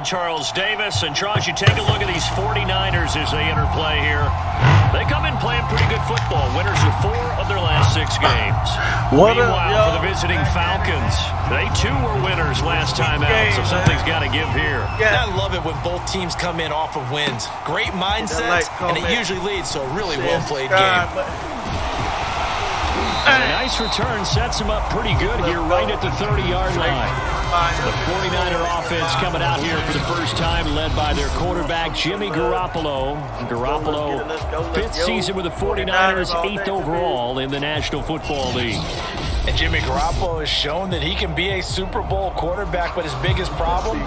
Charles Davis. And Charles, you take a look at these 49ers as they enter play here. They come in playing pretty good football. Winners of 4 of their last 6 games. Meanwhile, for the visiting Falcons, they too were winners last time out, so something's got to give here. I love it when both teams come in off of wins. Great mindsets, and it usually leads to a really well-played game. A nice return sets him up pretty good here right at the 30-yard line. The 49er offense coming out here for the first time, led by their quarterback, Jimmy Garoppolo. Garoppolo, 5th season with the 49ers, 8th overall in the National Football League. And Jimmy Garoppolo has shown that he can be a Super Bowl quarterback, but his biggest problem,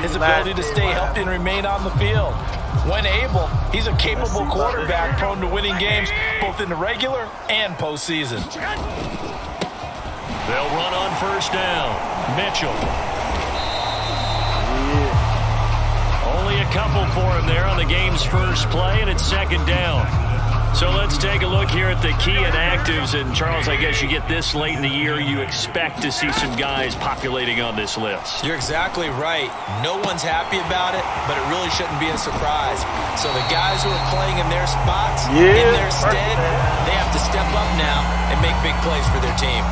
his ability to stay healthy and remain on the field. When able, he's a capable quarterback prone to winning games both in the regular and postseason. They'll run on first down. Mitchell. Only a couple for him there on the game's first play, and it's second down. So let's take a look here at the key inactives. And, Charles, I guess you get this late in the year, you expect to see some guys populating on this list. You're exactly right. No one's happy about it, but it really shouldn't be a surprise. So the guys who are playing in their spots, in their stead, they have to step up now and make big plays for their team.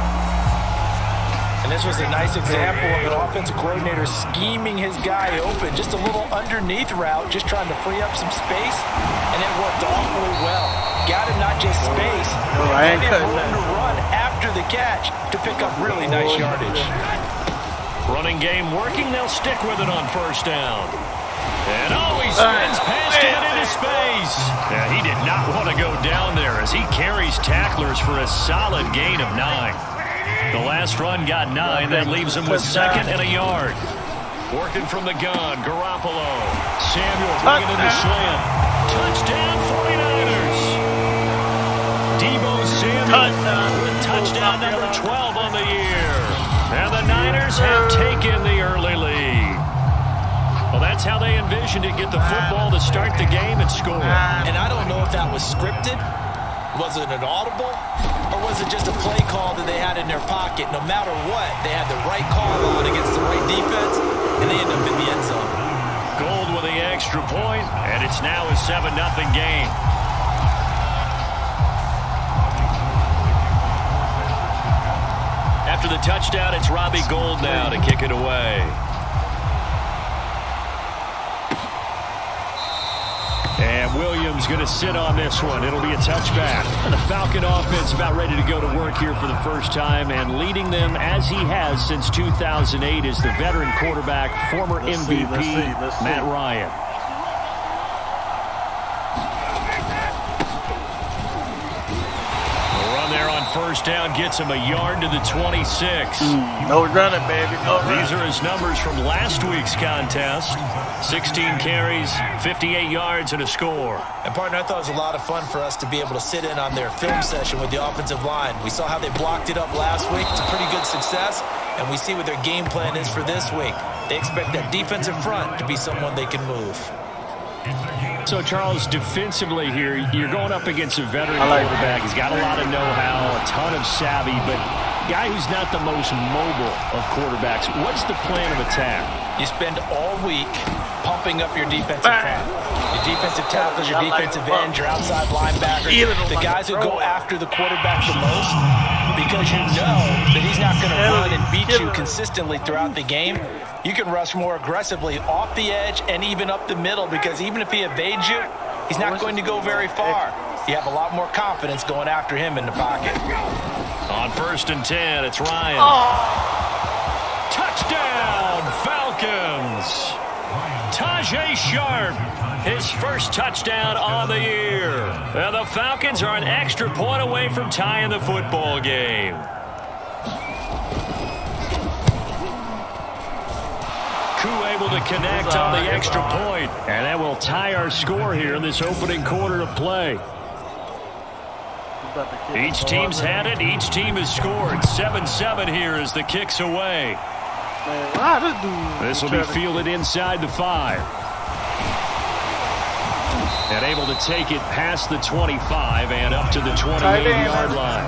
And this was a nice example of an offensive coordinator scheming his guy open. Just a little underneath route, just trying to free up some space, and it worked awfully well. Got him not just space, but room to run after the catch to pick up really nice yardage. Running game working, they'll stick with it on first down. And he spins past it into space. Yeah, he did not want to go down there as he carries tacklers for a solid gain of 9. The last run got 9. That leaves him with 2nd and a yard. Working from the gun, Garoppolo. Samuel bringing in the slant. Touchdown, 49ers. Debo Samuel with touchdown number 12 on the year. And the Niners have taken the early lead. Well, that's how they envisioned it. Get the football to start the game and score. And I don't know if that was scripted. Was it an audible? Or was it just a play call that they had in their pocket? No matter what, they had the right call on against the right defense, and they end up in the end zone. Gold with the extra point, and it's now a 7-0 game. After the touchdown, it's Robbie Gould now to kick it away. And Williams going to sit on this one. It'll be a touchback. And the Falcon offense about ready to go to work here for the first time, and leading them as he has since 2008 is the veteran quarterback, former MVP, Matt Ryan. First down gets him a yard to the 26. No running, baby. No running. These are his numbers from last week's contest. 16 carries, 58 yards, and a score. And, partner, I thought it was a lot of fun for us to be able to sit in on their film session with the offensive line. We saw how they blocked it up last week. It's a pretty good success, and we see what their game plan is for this week. They expect that defensive front to be someone they can move. So, Charles, defensively here, you're going up against a veteran quarterback. He's got a lot of know-how, a ton of savvy, but guy who's not the most mobile of quarterbacks. What's the plan of attack? You spend all week pumping up your defensive front. Your defensive tackles, your defensive ends, your outside linebackers, the guys who go after the quarterback the most, because you know that he's not going to run and beat you consistently throughout the game. You can rush more aggressively off the edge and even up the middle, because even if he evades you, he's not going to go very far. You have a lot more confidence going after him in the pocket. On 1st and 10, it's Ryan. Touchdown, Falcons. Tajay Sharp, his first touchdown on the year. And the Falcons are an extra point away from tying the football game. Able to connect on the extra point, and that will tie our score here in this opening quarter of play. Each team's had it, each team has scored. 7-7 here as the kick's away. Man, why this dude? This will be fielded inside the 5. And able to take it past the 25 and up to the 28-yard line.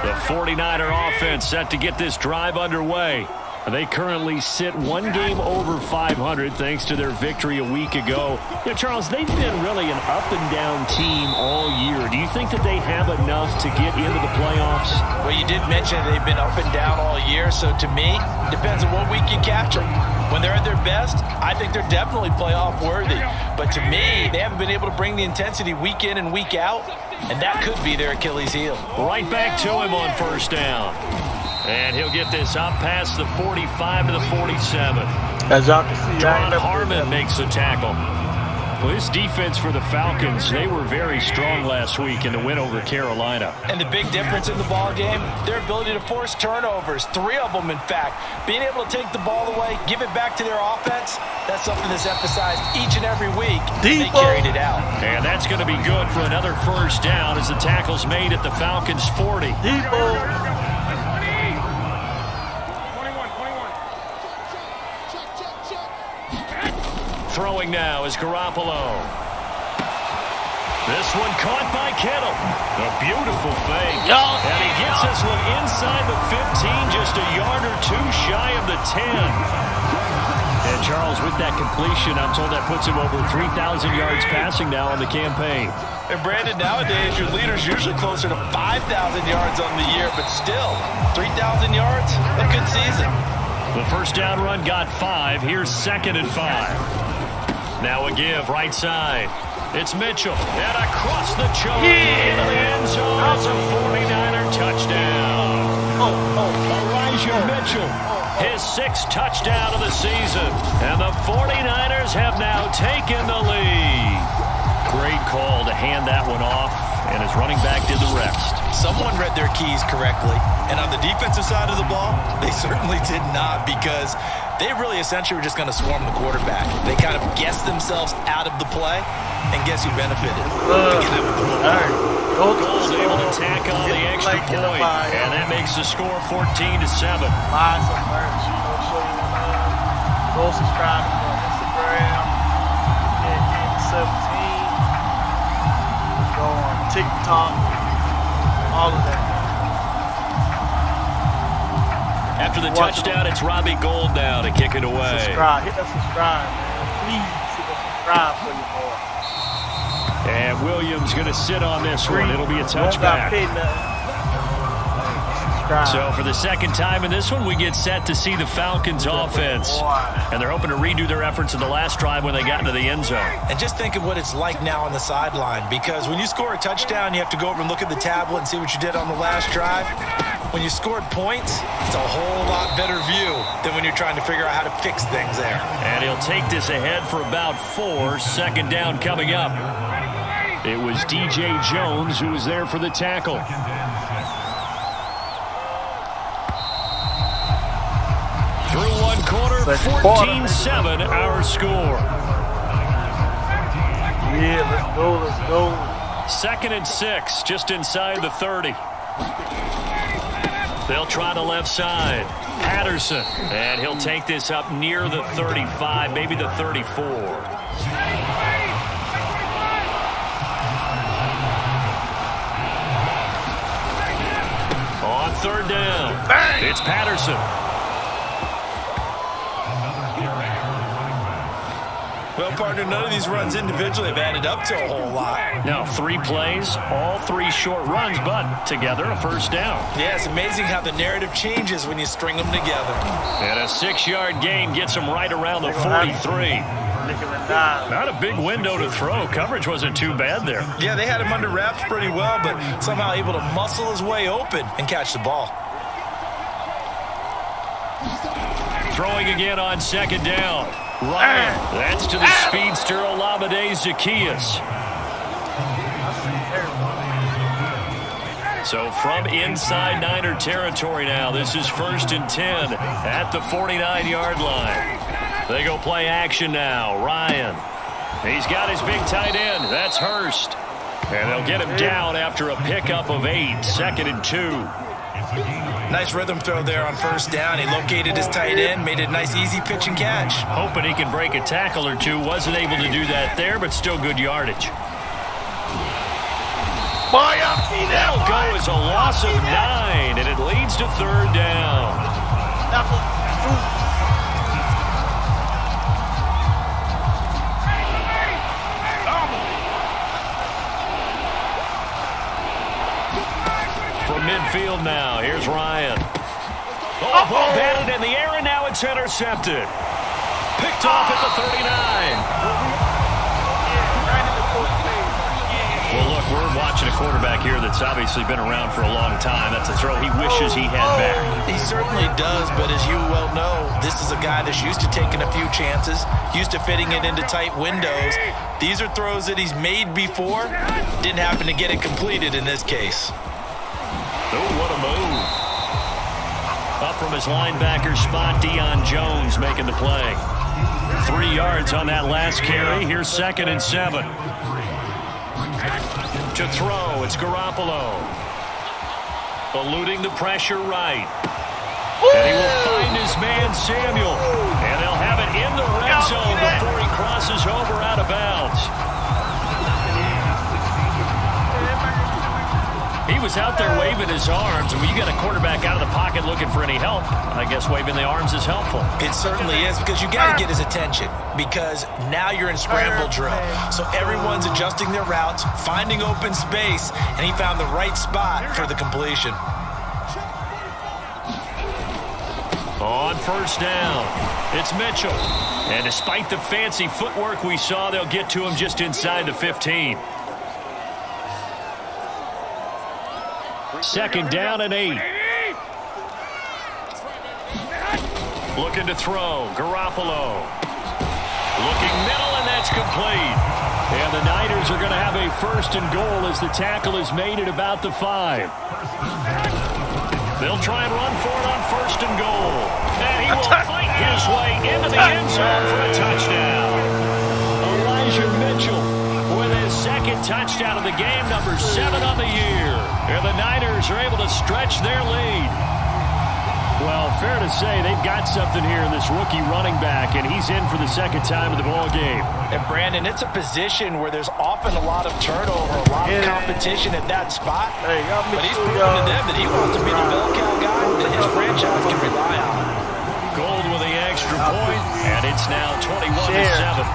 The 49er offense set to get this drive underway. They currently sit one game over 500 thanks to their victory a week ago. You know, Charles, they've been really an up-and-down team all year. Do you think that they have enough to get into the playoffs? Well, you did mention they've been up and down all year, so to me, depends on what week you catch them. When they're at their best, I think they're definitely playoff worthy. But to me, they haven't been able to bring the intensity week in and week out, and that could be their Achilles heel. Right back to him on first down. And he'll get this up past the 45 to the 47. As y'all can see, John Harmon makes the tackle. Well, this defense for the Falcons, they were very strong last week in the win over Carolina. And the big difference in the ball game, their ability to force turnovers, 3 of them in fact. Being able to take the ball away, give it back to their offense, that's something that's emphasized each and every week. They carried it out. And that's going to be good for another first down as the tackle's made at the Falcons' 40. Throwing now is Garoppolo. This one caught by Kittle. A beautiful fake. And he gets this one inside the 15, just a yard or 2 shy of the 10. And Charles, with that completion, I'm told that puts him over 3,000 yards passing now on the campaign. And Brandon, nowadays, your leader's usually closer to 5,000 yards on the year, but still, 3,000 yards, a good season. The first down run got 5. Here's 2nd and 5. Now a give, right side. It's Mitchell. And across the choke into the end zone. It's a 49er touchdown. Elijah Mitchell, his 6th touchdown of the season. And the 49ers have now taken the lead. Great call to hand that one off, and his running back did the rest. Someone read their keys correctly. And on the defensive side of the ball, they certainly did not, because they really essentially were just going to swarm the quarterback. They kind of guessed themselves out of the play, and guess who benefited? Gold able to tack on the extra point, and that makes the score 14-7. Buy some merch, show you go subscribe to me on Instagram, N17, go on TikTok, all of that. After the touchdown, it's Robbie Gould now to kick it away. Subscribe. Hit that subscribe, man. Please hit that subscribe for you, boy. And Williams going to sit on this one. It'll be a touchback. So for the second time in this one, we get set to see the Falcons offense. And they're hoping to redo their efforts in the last drive when they got into the end zone. And just think of what it's like now on the sideline, because when you score a touchdown, you have to go over and look at the tablet and see what you did on the last drive. When you scored points, it's a whole lot better view than when you're trying to figure out how to fix things there. And he'll take this ahead for about 4. 2nd down coming up. It was DJ Jones who was there for the tackle. Through one quarter, 14-7 our score. Yeah, let's go, let's go. 2nd and 6, just inside the 30. They'll try the left side. Patterson. And he'll take this up near the 35, maybe the 34. On 3rd down. Bang! It's Patterson. Well, partner, none of these runs individually have added up to a whole lot. Now, 3 plays, all 3 short runs, but together a first down. Yeah, it's amazing how the narrative changes when you string them together. And a 6-yard gain gets him right around the 43. Not a big window to throw. Coverage wasn't too bad there. Yeah, they had him under wraps pretty well, but somehow able to muscle his way open and catch the ball. Throwing again on 2nd down. Ryan, that's to the speedster Olamide Zaccheaus. So from inside Niner territory now, this is 1st and 10 at the 49-yard line. They go play action now. Ryan, he's got his big tight end. That's Hurst. And they'll get him down after a pickup of 8, 2nd and 2. Nice rhythm throw there on first down. He located his tight end, made it a nice easy pitch and catch. Hoping he can break a tackle or two. Wasn't able to do that there, but still good yardage. That'll go as a loss of 9, and it leads to 3rd down. From midfield now, here's Ryan. Oh, ball batted in the air, and now it's intercepted. Picked off at the 39. Well, look, we're watching a quarterback here that's obviously been around for a long time. That's a throw he wishes he had back. He certainly does, but as you well know, this is a guy that's used to taking a few chances, used to fitting it into tight windows. These are throws that he's made before. Didn't happen to get it completed in this case. Oh, what a move. Up from his linebacker spot, Deion Jones making the play. 3 yards on that last carry. Here's 2nd and 7. To throw, it's Garoppolo. Eluding the pressure right. And he will find his man Samuel. And they'll have it in the red zone before he crosses over out of bounds. He was out there waving his arms, and when you got a quarterback out of the pocket looking for any help, I guess waving the arms is helpful. It certainly is, because you got to get his attention, because now you're in scramble drill. So everyone's adjusting their routes, finding open space, and he found the right spot for the completion. On first down, it's Mitchell. And despite the fancy footwork we saw, they'll get to him just inside the 15. 2nd down and 8. Looking to throw. Garoppolo. Looking middle, and that's complete. And the Niners are going to have a 1st and goal as the tackle is made at about the 5. They'll try and run for it on 1st and goal. And he will fight his way into the end zone for a touchdown. Elijah Mitchell with his 2nd touchdown of the game, number 7 on the year. And the Niners are able to stretch their lead. Well, fair to say they've got something here in this rookie running back, and he's in for the 2nd time of the ball game. And Brandon, it's a position where there's often a lot of turnover, a lot of competition at that spot. But he's proven to them that he wants to be the bell cow guy that his franchise can rely on. Gold with the extra point, and it's now 21-7.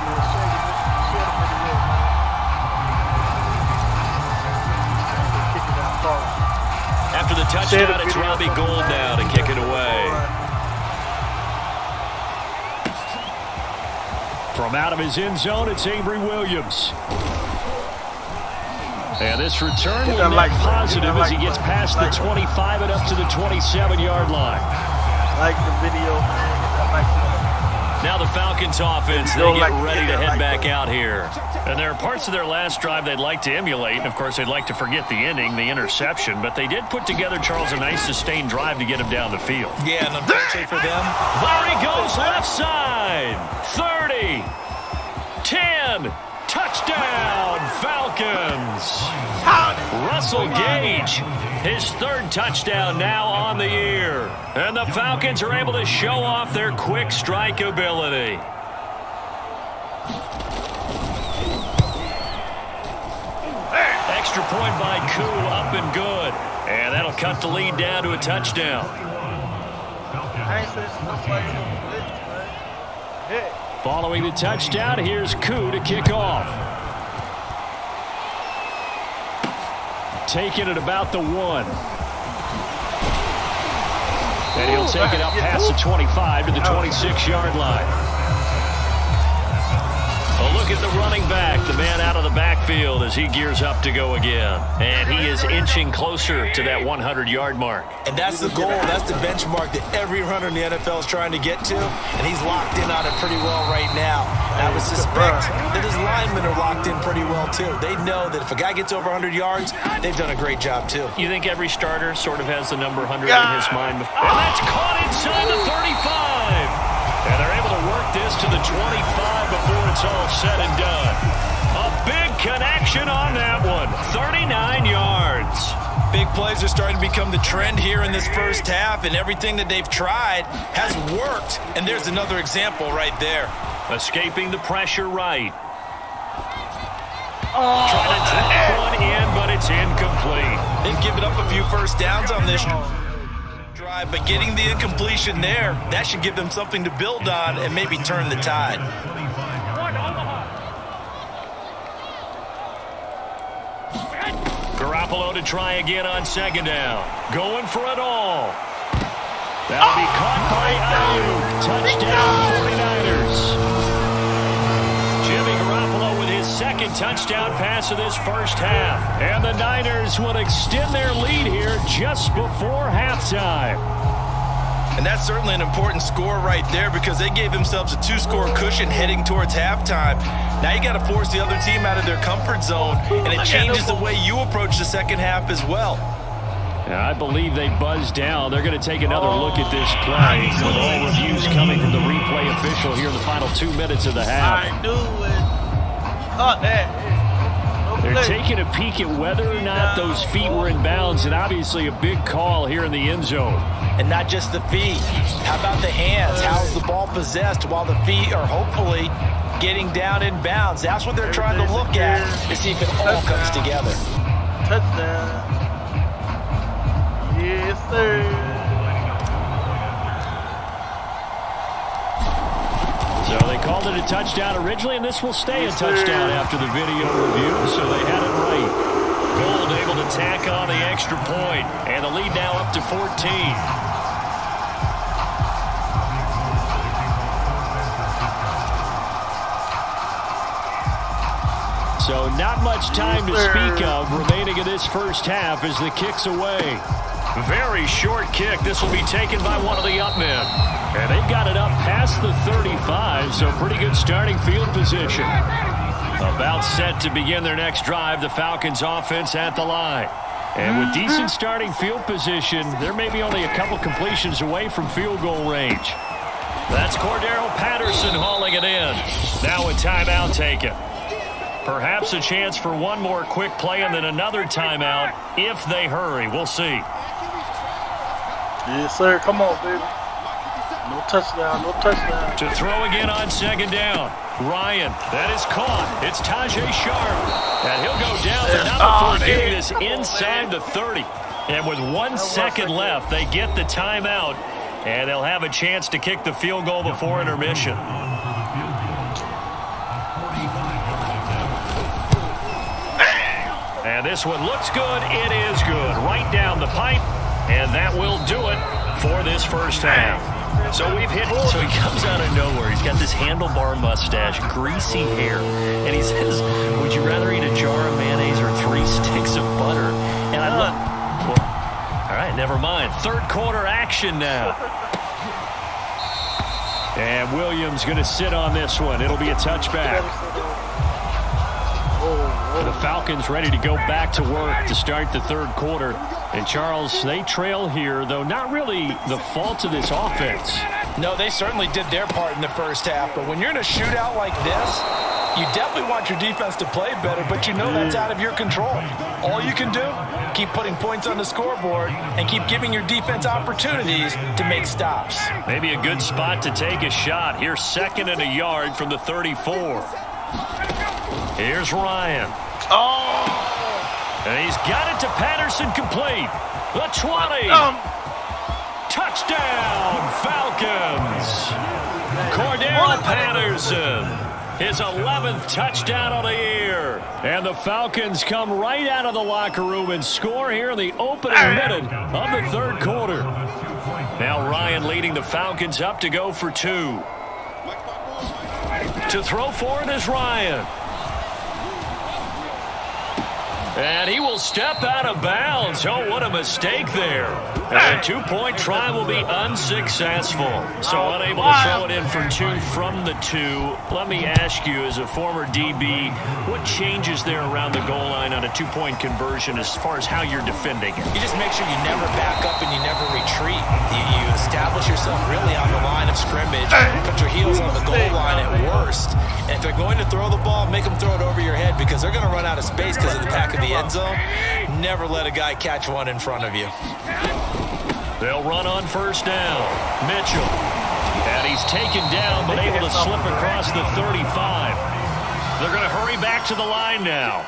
After the touchdown, it's Robbie Gould now to kick it away. From out of his end zone, it's Avery Williams. And this return will be positive as he gets past the 25 and up to the 27-yard line. Like the video, man. Now the Falcons offense, they get ready to head back out here. And there are parts of their last drive they'd like to emulate. And, of course, they'd like to forget the ending, the interception. But they did put together, Charles, a nice sustained drive to get him down the field. Yeah, and unfortunately for them, there he goes left side. 30. 10. Touchdown, Falcons. Russell Gage, his 3rd touchdown now on the year. And the Falcons are able to show off their quick strike ability. Extra point by Koo, up and good. And that'll cut the lead down to a touchdown. Following the touchdown, here's Koo to kick off. Taking it about the 1. And he'll take it up past the 25 to the 26-yard line. A look at the running back, the man out of the backfield as he gears up to go again. And he is inching closer to that 100-yard mark. And that's the goal. That's the benchmark that every runner in the NFL is trying to get to. And he's locked in on it pretty well right now. And I would suspect that his linemen are locked in pretty well, too. They know that if a guy gets over 100 yards, they've done a great job, too. You think every starter sort of has the number 100 in his mind? And that's caught inside the 35. And they're able to work this to the 25 before it's all said and done. A big connection on that one. 39 yards. Big plays are starting to become the trend here in this first half, and everything that they've tried has worked. And there's another example right there. Escaping the pressure right. Trying to drop one in, but it's incomplete. They've given up a few first downs on this drive, but getting the incompletion there, that should give them something to build on and maybe turn the tide. Garoppolo to try again on second down. Going for it all. That'll be caught by Ayuk. Touchdown 49ers. Jimmy Garoppolo with his second touchdown pass of this first half. And the Niners will extend their lead here just before halftime. And that's certainly an important score right there because they gave themselves a 2-score cushion heading towards halftime. Now you got to force the other team out of their comfort zone, and it changes the way you approach the second half as well. I believe they buzzed down. They're going to take another look at this play with all reviews coming from the replay official here in the final 2 minutes of the half. I knew it. Caught that. They're taking a peek at whether or not those feet were in bounds, and obviously a big call here in the end zone. And not just the feet. How about the hands? How's the ball possessed while the feet are hopefully getting down in bounds? That's what they're trying to look at to see if it all comes together. Touchdown. Yes, sir. So they called it a touchdown originally, and this will stay a touchdown after the video review, so they had it right. Gold able to tack on the extra point, and the lead now up to 14. So not much time to speak of remaining in this first half as the kick's away. Very short kick. This will be taken by one of the up men. And they've got it up past the 35, so pretty good starting field position. About set to begin their next drive, the Falcons offense at the line. And with decent starting field position, they're maybe only a couple completions away from field goal range. That's Cordero Patterson hauling it in. Now a timeout taken. Perhaps a chance for one more quick play and then another timeout if they hurry. We'll see. Yes, sir. Come on, baby. No touchdown, no touchdown. To throw again on second down. Ryan, that is caught. It's Tajay Sharp. And he'll go down, but not before getting this inside the 30. And with 1 second left, they get the timeout. And they'll have a chance to kick the field goal before intermission. And this one looks good. It is good. Right down the pipe. And that will do it for this first half. So we've hit. So he comes out of nowhere. He's got this handlebar mustache, greasy hair. And he says, would you rather eat a jar of mayonnaise or 3 sticks of butter? And I look. Well, all right, never mind. Third quarter action now. And Williams going to sit on this one. It'll be a touchback. The Falcons ready to go back to work to start the third quarter. And Charles, they trail here, though not really the fault of this offense. No, they certainly did their part in the first half. But when you're in a shootout like this, you definitely want your defense to play better, but you know that's out of your control. All you can do, keep putting points on the scoreboard and keep giving your defense opportunities to make stops. Maybe a good spot to take a shot. Here's 2nd and a yard from the 34. Here's Ryan. Oh! And he's got it to Patterson complete. The 20. Touchdown, Falcons. Cordero Patterson. His 11th touchdown of the year. And the Falcons come right out of the locker room and score here in the opening minute of the third quarter. Now Ryan leading the Falcons up to go for 2. To throw for it is Ryan. And he will step out of bounds. Oh, what a mistake there. And a 2-point try will be unsuccessful. So unable to throw it in for 2 from the 2. Let me ask you, as a former DB, what changes there around the goal line on a 2-point conversion as far as how you're defending it? You just make sure you never back up and you never retreat. You establish yourself really on the line of of scrimmage, put your heels on the goal line at worst. And if they're going to throw the ball, make them throw it over your head because they're going to run out of space because of the back of the end zone. Never let a guy catch one in front of you. They'll run on first down. Mitchell. And he's taken down, but able to slip across the 35. They're going to hurry back to the line now.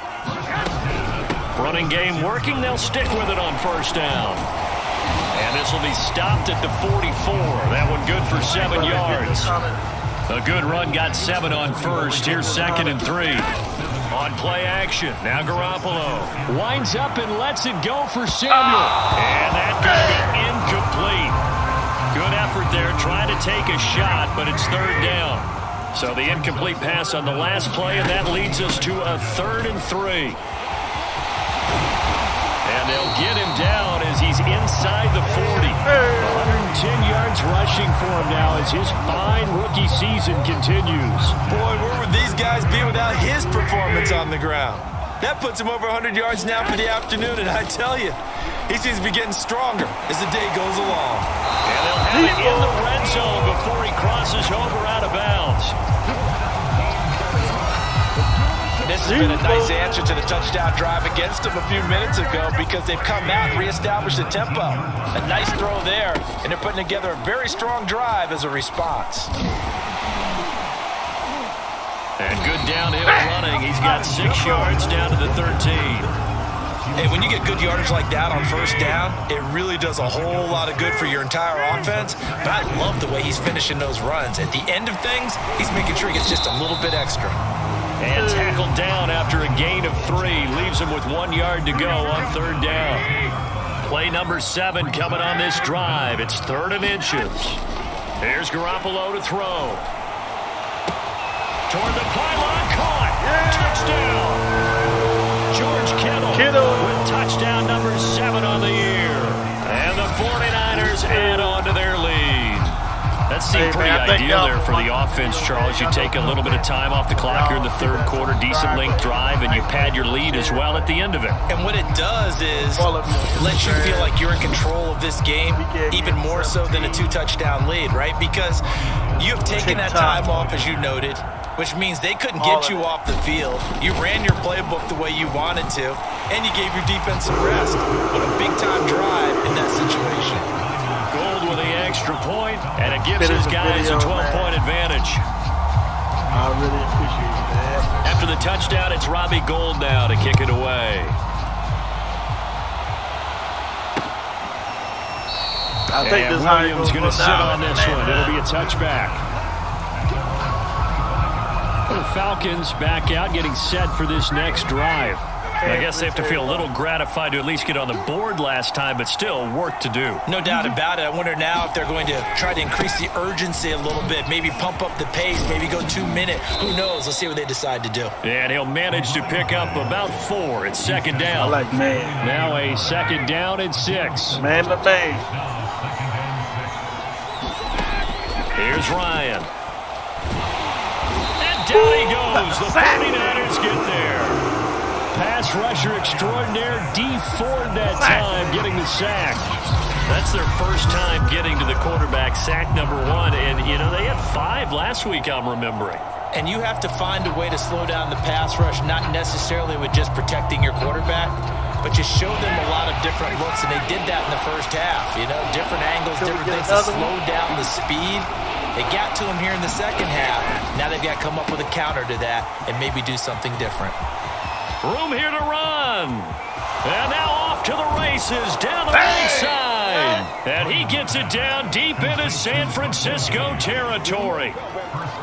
Running game working. They'll stick with it on first down. And this will be stopped at the 44. That one good for 7 yards. A good run got 7 on first. Here's 2nd and 3. On play action. Now Garoppolo winds up and lets it go for Samuel. And that could be incomplete. Good effort there trying to take a shot, but it's 3rd down. So the incomplete pass on the last play, and that leads us to a 3rd and 3. And they'll get him down as he's inside the 40. 110 yards rushing for him now as his fine rookie season continues. Boy, where would these guys be without his performance on the ground? That puts him over 100 yards now for the afternoon, and I tell you, he seems to be getting stronger as the day goes along. And they'll have it in the red zone before he crosses over out of bounds. This has been a nice answer to the touchdown drive against them a few minutes ago because they've come out and reestablished the tempo. A nice throw there, and they're putting together a very strong drive as a response. And good downhill running. He's got 6 yards down to the 13. Hey, when you get good yardage like that on first down, it really does a whole lot of good for your entire offense. But I love the way he's finishing those runs. At the end of things, he's making sure he gets just a little bit extra. And tackled down after a gain of 3. Leaves him with 1 yard to go on 3rd down. Play number 7 coming on this drive. It's 3rd and inches. Here's Garoppolo to throw. Toward the pylon, caught. Touchdown. George Kittle with touchdown number 7 on the year. And the 49ers add on to their lead. That seemed pretty ideal there for the offense, Charles. You take a little bit of time off the clock here in the 3rd quarter, decent length drive, and you pad your lead as well at the end of it. And what it does is it lets you feel like you're in control of this game, even more so than a 2-touchdown lead, right? Because you have taken that time off, as you noted, which means they couldn't get you off the field. You ran your playbook the way you wanted to, and you gave your defense some rest. What a big-time drive in that situation. Gold with the extra point, and it gives his guys a 12-point advantage. I really appreciate that. After the touchdown, it's Robbie Gould now to kick it away. I think this Williams going to sit on this one. It'll be a touchback. The Falcons back out, getting set for this next drive. I guess they have to feel a little gratified to at least get on the board last time, but still work to do. No doubt about it. I wonder now if they're going to try to increase the urgency a little bit, maybe pump up the pace, maybe go 2 minute. Who knows? Let's see what they decide to do. And he'll manage to pick up about 4. It's 2nd down. I like man. Now a 2nd down and 6. Man to man. Here's Ryan. And down he goes. The 49ers get there. Pass rusher extraordinaire, D. Ford that time getting the sack. That's their first time getting to the quarterback, sack number 1. And, you know, they had 5 last week, I'm remembering. And you have to find a way to slow down the pass rush, not necessarily with just protecting your quarterback, but just show them a lot of different looks. And they did that in the first half, you know, different angles, different things to slow down the speed. They got to him here in the second half. Now they've got to come up with a counter to that and maybe do something different. Room here to run. And now off to the races down the right side. And he gets it down deep into San Francisco territory.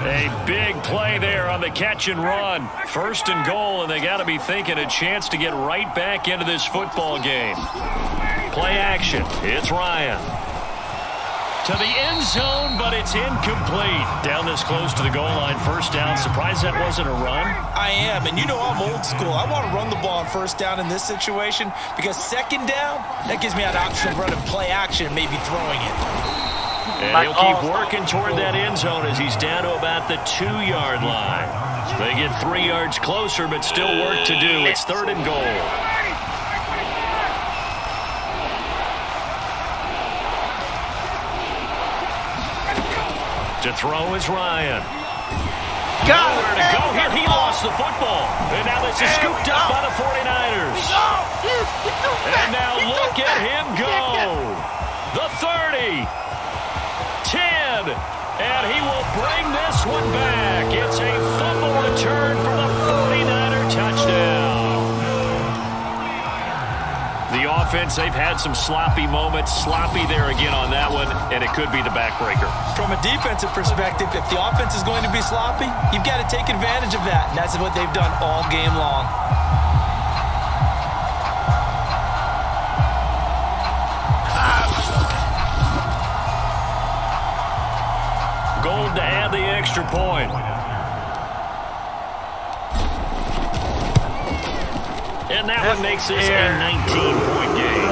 A big play there on the catch and run. 1st and goal, and they got to be thinking a chance to get right back into this football game. Play action. It's Ryan. To the end zone, but it's incomplete. Down this close to the goal line, 1st down. Surprised that wasn't a run? I am, and you know I'm old school. I want to run the ball on 1st down in this situation because 2nd down, that gives me an option of running play action and maybe throwing it. And he'll keep working toward that end zone as he's down to about the 2-yard line. They get 3 yards closer, but still work to do. It's 3rd and goal. To throw is Ryan. Nowhere to go here. He lost the football. And now this is scooped up by the 49ers. And now look at him go. The 30. 10. And he will bring this one back. It's a fumble return for the 49er touchdown. The offense, they've had some sloppy moments. Sloppy there again on that one, and it could be the backbreaker. From a defensive perspective, if the offense is going to be sloppy, you've got to take advantage of that, and that's what they've done all game long. Gold to add the extra point. And that one makes this a 19-point game.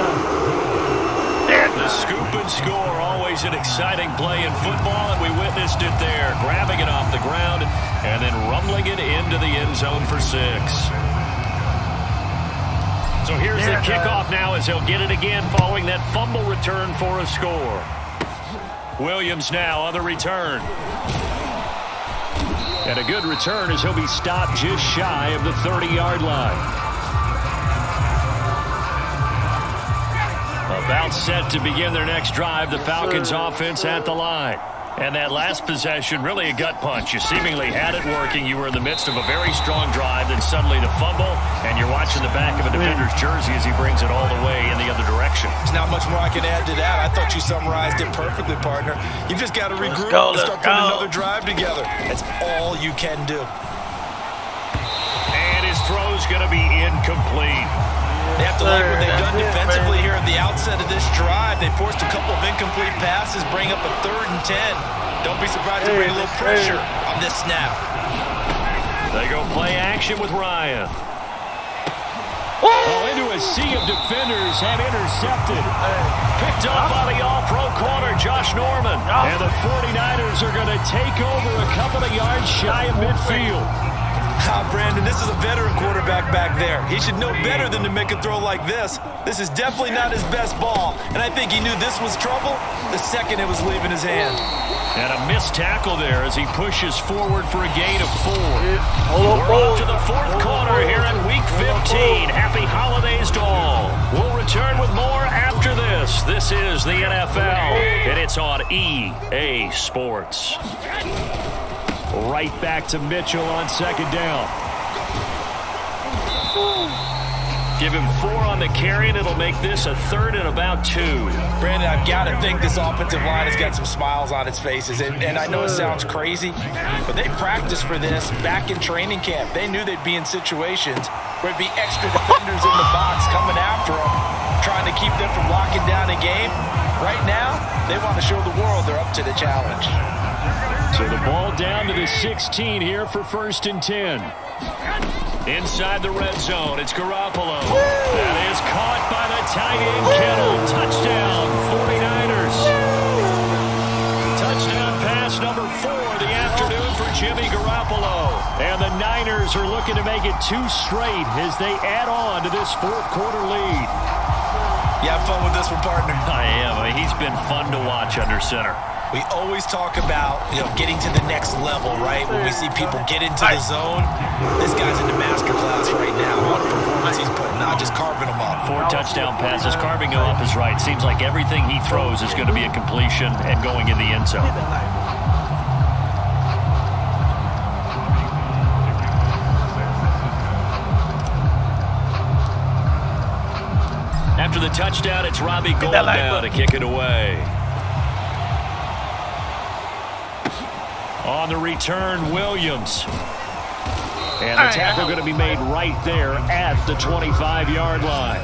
The scoop and score, always an exciting play in football, and we witnessed it there, grabbing it off the ground and then rumbling it into the end zone for 6. So here's the kickoff now as he'll get it again following that fumble return for a score. Williams now on the return. And a good return as he'll be stopped just shy of the 30-yard line. About set to begin their next drive, the Falcons offense at the line. And that last possession, really a gut punch. You seemingly had it working. You were in the midst of a very strong drive, then suddenly the fumble, and you're watching the back of a defender's jersey as he brings it all the way in the other direction. There's not much more I can add to that. I thought you summarized it perfectly, partner. You've just got to regroup and start putting another drive together. That's all you can do. And his throw's going to be incomplete. They have to like what they've done defensively here at the outset of this drive. They forced a couple of incomplete passes, bring up a 3rd and 10. Don't be surprised to bring a little pressure on this snap. They go play action with Ryan. Oh, into a sea of defenders and intercepted. Picked up by the all-pro corner, Josh Norman. And the 49ers are going to take over a couple of yards shy of midfield. Brandon, this is a veteran quarterback back there. He should know better than to make a throw like this. This is definitely not his best ball, and I think he knew this was trouble the second it was leaving his hand. And a missed tackle there as he pushes forward for a gain of 4. We're off to the 4th quarter here in Week 15. Happy holidays to all. We'll return with more after this. This is the NFL, and it's on EA Sports. Right back to Mitchell on 2nd down. Give him 4 on the carry, and it'll make this a 3rd and about 2. Brandon, I've got to think this offensive line has got some smiles on its faces. And I know it sounds crazy, but they practiced for this back in training camp. They knew they'd be in situations where it'd be extra defenders in the box coming after them, trying to keep them from locking down a game. Right now, they want to show the world they're up to the challenge. So the ball down to the 16 here for 1st and 10. Inside the red zone, it's Garoppolo. That is caught by the tight end, Kittle. Touchdown, 49ers. Touchdown pass number 4 of the afternoon for Jimmy Garoppolo. And the Niners are looking to make it 2 straight as they add on to this 4th quarter lead. You have fun with this one, partner? I am. I mean, he's been fun to watch under center. We always talk about, getting to the next level, right? When we see people get into the zone, this guy's in the master class right now. What a performance he's putting on, just carving them up. 4 touchdown passes, carving him up is right. Seems like everything he throws is going to be a completion and going in the end zone. After the touchdown, it's Robbie Gould now to kick it away. On the return, Williams. And the tackle going to be made right there at the 25-yard line.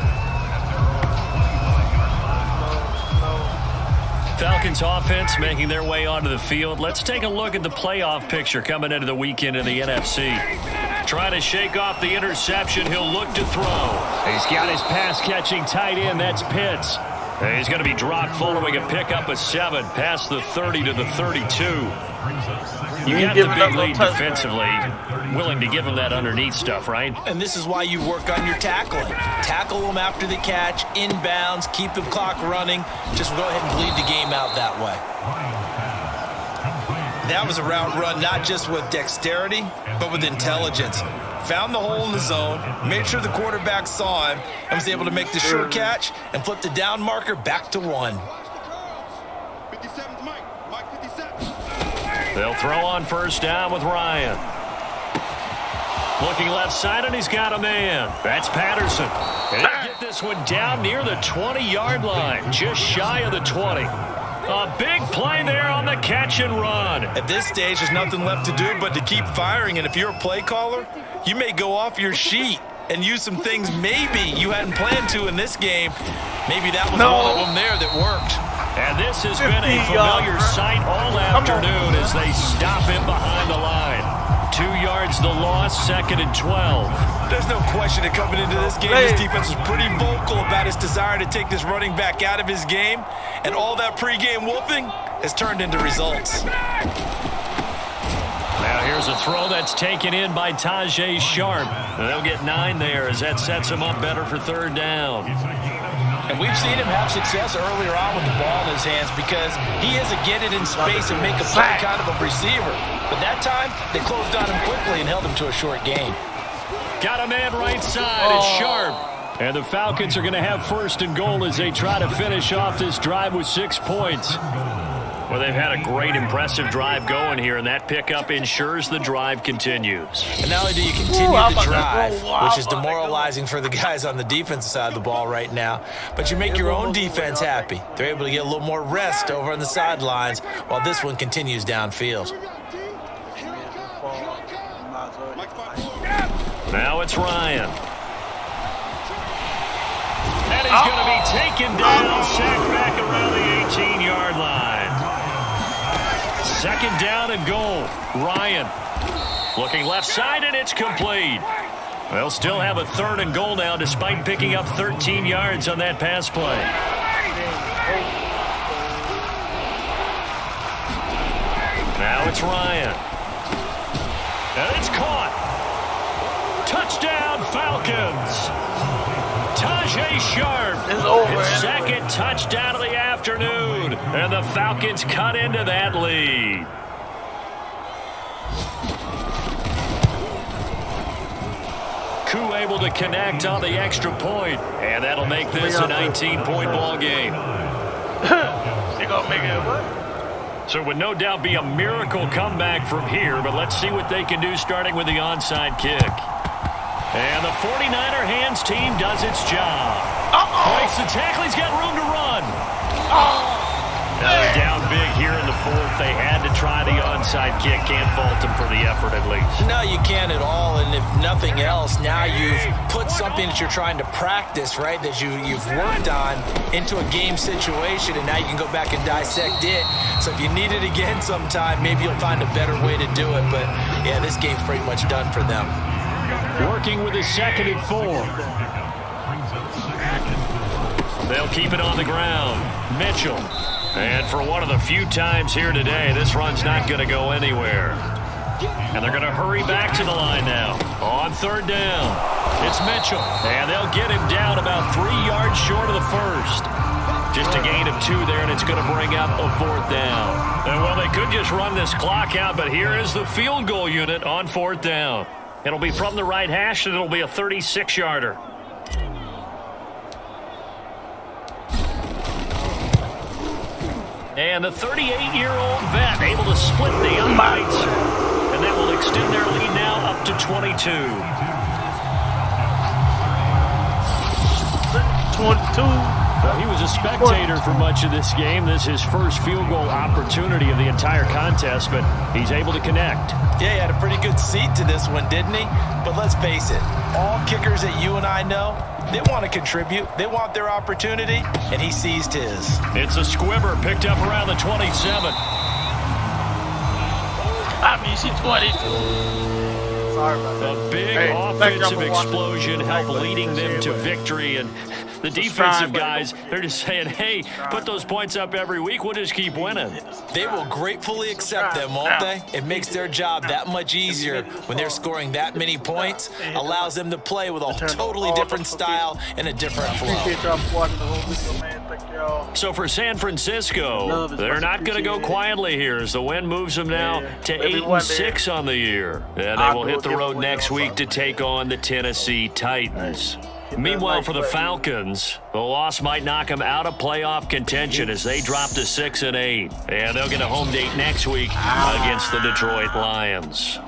Falcons offense making their way onto the field. Let's take a look at the playoff picture coming into the weekend in the NFC. Trying to shake off the interception. He'll look to throw. He's got his pass-catching tight end. That's Pitts. He's going to be dropped following a pickup of 7 past the 30 to the 32. You got the big lead defensively, willing to give him that underneath stuff, right? And this is why you work on your tackling. Tackle them after the catch, inbounds, keep the clock running. Just go ahead and bleed the game out that way. That was a route run not just with dexterity, but with intelligence. Found the hole in the zone, made sure the quarterback saw him, and was able to make the sure catch and flip the down marker back to 1. They'll throw on first down with Ryan. Looking left side, and he's got a man. That's Patterson. And he'll get this one down near the 20-yard line, just shy of the 20. A big play there on the catch and run. At this stage, there's nothing left to do but to keep firing, and if you're a play caller, you may go off your sheet and use some things maybe you hadn't planned to in this game. Maybe that was one of them there that worked. And this has been a familiar sight all afternoon as they stop him behind the line. 2 yards the loss, 2nd and 12. There's no question that coming into this game, this defense was pretty vocal about its desire to take this running back out of his game, and all that pregame whooping has turned into results. Now here's a throw that's taken in by Tajay Sharp. They'll get 9 there as that sets him up better for 3rd down. And we've seen him have success earlier on with the ball in his hands because he is a get it in space and make a play kind of a receiver. But that time, they closed on him quickly and held him to a short gain. Got a man right side. It's Sharp. And the Falcons are going to have 1st and goal as they try to finish off this drive with 6 points. Well, they've had a great, impressive drive going here, and that pickup ensures the drive continues. And not only do you continue the drive, which is demoralizing for the guys on the defensive side of the ball right now, but you make your own defense happy. They're able to get a little more rest over on the sidelines while this one continues downfield. Now it's Ryan. And he's going to be taken down, sacked back around the 18-yard line. 2nd down and goal. Ryan looking left side, and it's complete. They'll still have a 3rd and goal now despite picking up 13 yards on that pass play. Now it's Ryan. And it's caught. Touchdown, Falcons. Tajay Sharp, his 2nd touchdown of the afternoon, and the Falcons cut into that lead. Koo able to connect on the extra point, and that'll make this a 19-point ball game. They gonna make it what? So it would no doubt be a miracle comeback from here, but let's see what they can do starting with the onside kick. And the 49er hands team does its job. Breaks the tackle. He's got room to run. Now they're down big here in the 4th. They had to try the onside kick. Can't fault them for the effort at least. No, you can't at all. And if nothing else, now you've put something that you're trying to practice, right, that you've worked on into a game situation, and now you can go back and dissect it. So if you need it again sometime, maybe you'll find a better way to do it. But, yeah, this game's pretty much done for them. Working with his 2nd and 4. They'll keep it on the ground. Mitchell. And for one of the few times here today, this run's not going to go anywhere. And they're going to hurry back to the line now. On 3rd down, it's Mitchell. And they'll get him down about 3 yards short of the 1st. Just a gain of 2 there, and it's going to bring up a 4th down. And, well, they could just run this clock out, but here is the field goal unit on 4th down. It'll be from the right hash, and it'll be a 36-yarder. And the 38-year-old vet able to split the uprights. And that will extend their lead now up to 22. 22. Well, he was a spectator for much of this game. This is his first field goal opportunity of the entire contest, but he's able to connect. Yeah, he had a pretty good seat to this one, didn't he? But let's face it, all kickers that you and I know, they want to contribute. They want their opportunity, and he seized his. It's a squibber picked up around the 27. I mean, she's 22. Sorry about that. A big offensive explosion helped leading them to victory, and the defensive guys, they're just saying, hey, put those points up every week. We'll just keep winning. They will gratefully accept them, won't they? It makes their job that much easier when they're scoring that many points, allows them to play with a totally different style and a different flow. Thank y'all. So for San Francisco, they're not going to go quietly here as the win moves them now to 8-6 on the year. And they will hit the road next week to take on the Tennessee Titans. Meanwhile, for the Falcons, the loss might knock them out of playoff contention as they drop to 6-8. And they'll get a home date next week against the Detroit Lions.